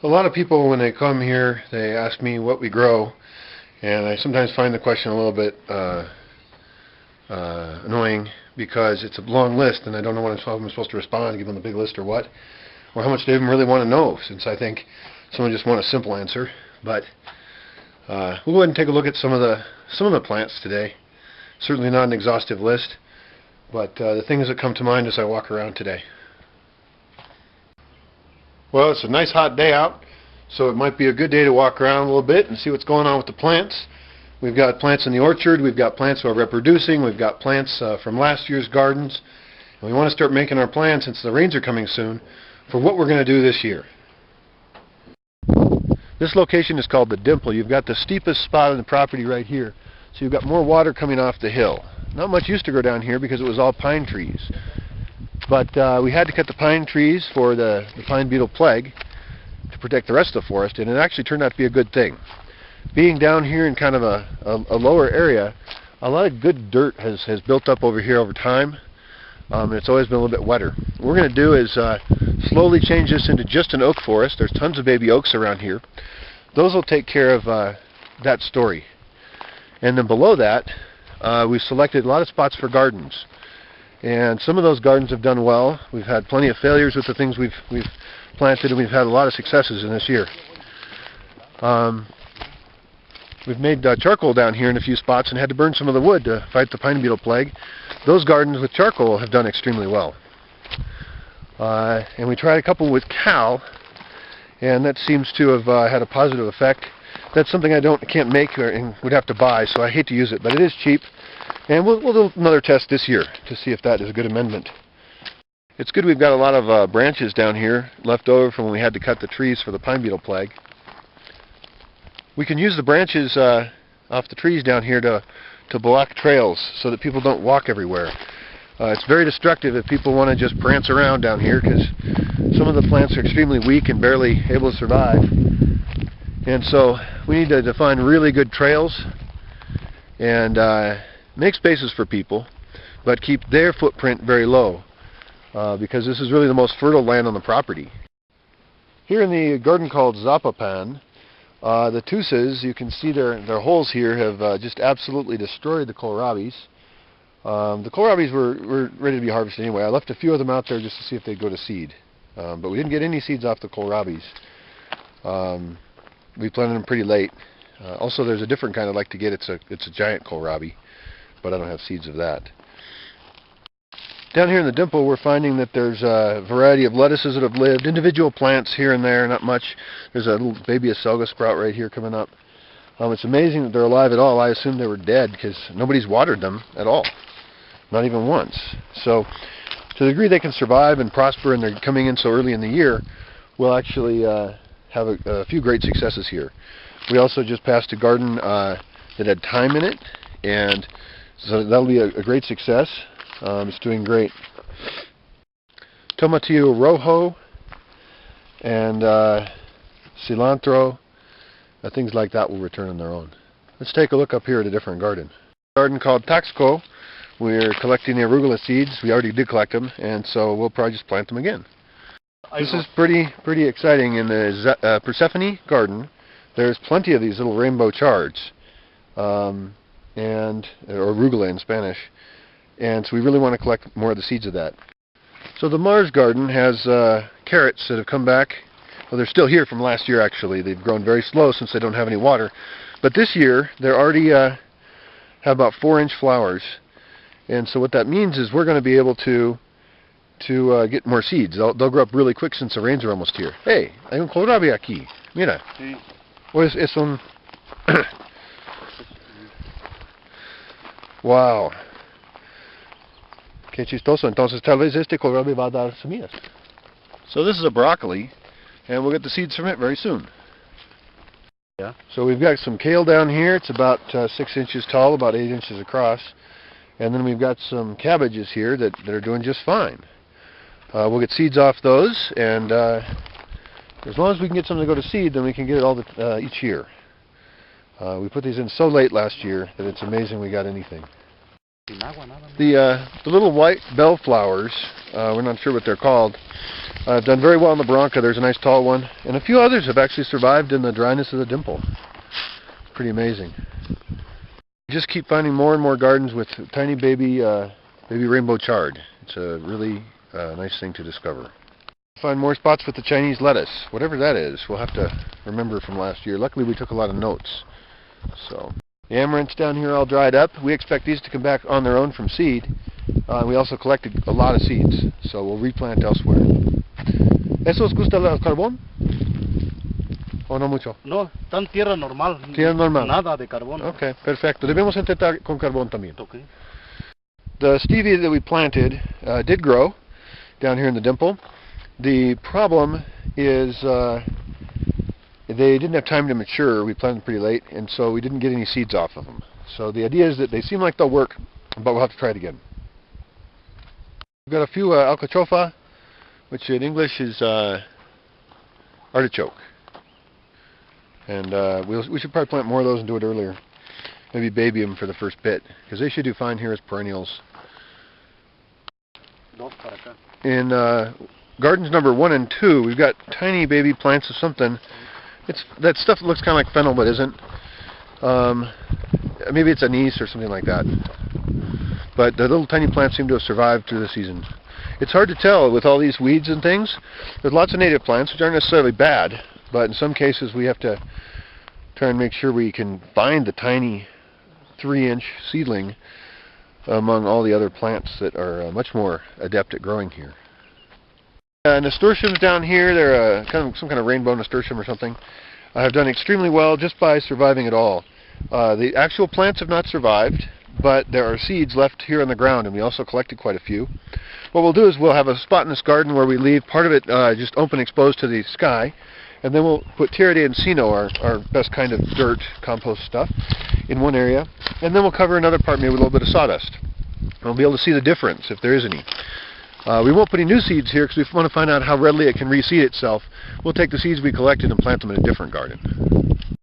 A lot of people, when they come here, they ask me what we grow, and I sometimes find the question a little bit annoying because it's a long list and I don't know what I'm supposed to respond, give them the big list or what, or how much they even really want to know, since I think someone just wants a simple answer. But we'll go ahead and take a look at some of the plants today. Certainly not an exhaustive list, but the things that come to mind as I walk around today. Well, it's a nice hot day out, so it might be a good day to walk around a little bit and see what's going on with the plants. We've got plants in the orchard, we've got plants who are reproducing, we've got plants from last year's gardens, and we want to start making our plans, since the rains are coming soon, for what we're going to do this year. This location is called the Dimple. You've got the steepest spot on the property right here, so you've got more water coming off the hill. Not much used to go down here because it was all pine trees. But we had to cut the pine trees for the pine beetle plague to protect the rest of the forest, and it actually turned out to be a good thing. Being down here in kind of a lower area, a lot of good dirt has built up over here over time, and it's always been a little bit wetter. What we're going to do is slowly change this into just an oak forest. There's tons of baby oaks around here. Those will take care of that story. And then below that, we've selected a lot of spots for gardens. And some of those gardens have done well. We've had plenty of failures with the things we've planted, and we've had a lot of successes in this year. We've made charcoal down here in a few spots and had to burn some of the wood to fight the pine beetle plague. Those gardens with charcoal have done extremely well. And we tried a couple with cal, and that seems to have had a positive effect. That's something I can't make and would have to buy, so I hate to use it, but it is cheap. And we'll do another test this year to see if that is a good amendment. It's good we've got a lot of branches down here left over from when we had to cut the trees for the pine beetle plague. We can use the branches off the trees down here to block trails so that people don't walk everywhere. It's very destructive if people want to just prance around down here, because some of the plants are extremely weak and barely able to survive. And so we need to find really good trails and make spaces for people, but keep their footprint very low, because this is really the most fertile land on the property. Here in the garden called Zapopan, the tusas, you can see their holes here have just absolutely destroyed the kohlrabis. The kohlrabis were ready to be harvested anyway. I left a few of them out there just to see if they'd go to seed, but we didn't get any seeds off the kohlrabis. We planted them pretty late. Also, there's a different kind I'd like to get. It's a giant kohlrabi, but I don't have seeds of that. Down here in the Dimple, we're finding that there's a variety of lettuces that have lived, individual plants here and there, not much. There's a little baby acelga sprout right here coming up. It's amazing that they're alive at all. I assumed they were dead because nobody's watered them at all, not even once. So to the degree they can survive and prosper, and they're coming in so early in the year, we'll actually have a few great successes here. We also just passed a garden that had thyme in it, and so that'll be a great success. It's doing great. Tomatillo rojo and cilantro, things like that will return on their own. Let's take a look up here at a different garden. A garden called Taxco. We're collecting the arugula seeds. We already did collect them, and so we'll probably just plant them again. This is pretty exciting. In the Persephone garden, there's plenty of these little rainbow chards, or arugula in Spanish. And so we really want to collect more of the seeds of that. So the Mars garden has carrots that have come back. Well, they're still here from last year, actually. They've grown very slow since they don't have any water. But this year, they already have about 4-inch flowers. And so what that means is we're going to be able to get more seeds. They'll grow up really quick since the rains are almost here. Hey, hay un kohlrabi aquí. Mira. Sí. Pues es un... Wow. Qué chistoso. Entonces tal vez este kohlrabi va a dar semillas. So this is a broccoli, and we'll get the seeds from it very soon. Yeah. So we've got some kale down here. It's about 6 inches tall, about 8 inches across. And then we've got some cabbages here that are doing just fine. We'll get seeds off those, and as long as we can get something to go to seed, then we can get it all each year. We put these in so late last year that it's amazing we got anything. The little white bellflowers, we're not sure what they're called, have done very well in the Bronca. There's a nice tall one, and a few others have actually survived in the dryness of the Dimple. Pretty amazing. Just keep finding more and more gardens with tiny baby rainbow chard. It's a really nice thing to discover. Find more spots with the Chinese lettuce, whatever that is. We'll have to remember from last year. Luckily we took a lot of notes. So the amaranths down here all dried up. We expect these to come back on their own from seed. We also collected a lot of seeds, so we'll replant elsewhere. ¿Eso os gusta el carbón? ¿O no mucho? No, está en tierra normal. Tierra normal. Nada de carbón. Okay, perfecto. Debemos intentar con carbón también. Okay. The stevia that we planted did grow down here in the Dimple. The problem is they didn't have time to mature. We planted pretty late, and so we didn't get any seeds off of them. So the idea is that they seem like they'll work, but we'll have to try it again. We've got a few alcachofa, which in English is artichoke. And we should probably plant more of those and do it earlier. Maybe baby them for the first bit, because they should do fine here as perennials. In gardens number 1 and 2, we've got tiny baby plants of something. It's that stuff that looks kind of like fennel, but isn't. Maybe it's anise or something like that. But the little tiny plants seem to have survived through the season. It's hard to tell with all these weeds and things. There's lots of native plants, which aren't necessarily bad, but in some cases we have to try and make sure we can find the tiny 3-inch seedling among all the other plants that are much more adept at growing here. Nasturtiums down here, they're some kind of rainbow nasturtium or something, have done extremely well just by surviving at all. The actual plants have not survived, but there are seeds left here on the ground, and we also collected quite a few. What we'll do is we'll have a spot in this garden where we leave part of it just open, exposed to the sky, and then we'll put Tierra de Encino, our best kind of dirt compost stuff, in one area, and then we'll cover another part maybe with a little bit of sawdust. We'll be able to see the difference, if there is any. We won't put any new seeds here because we want to find out how readily it can reseed itself. We'll take the seeds we collected and plant them in a different garden.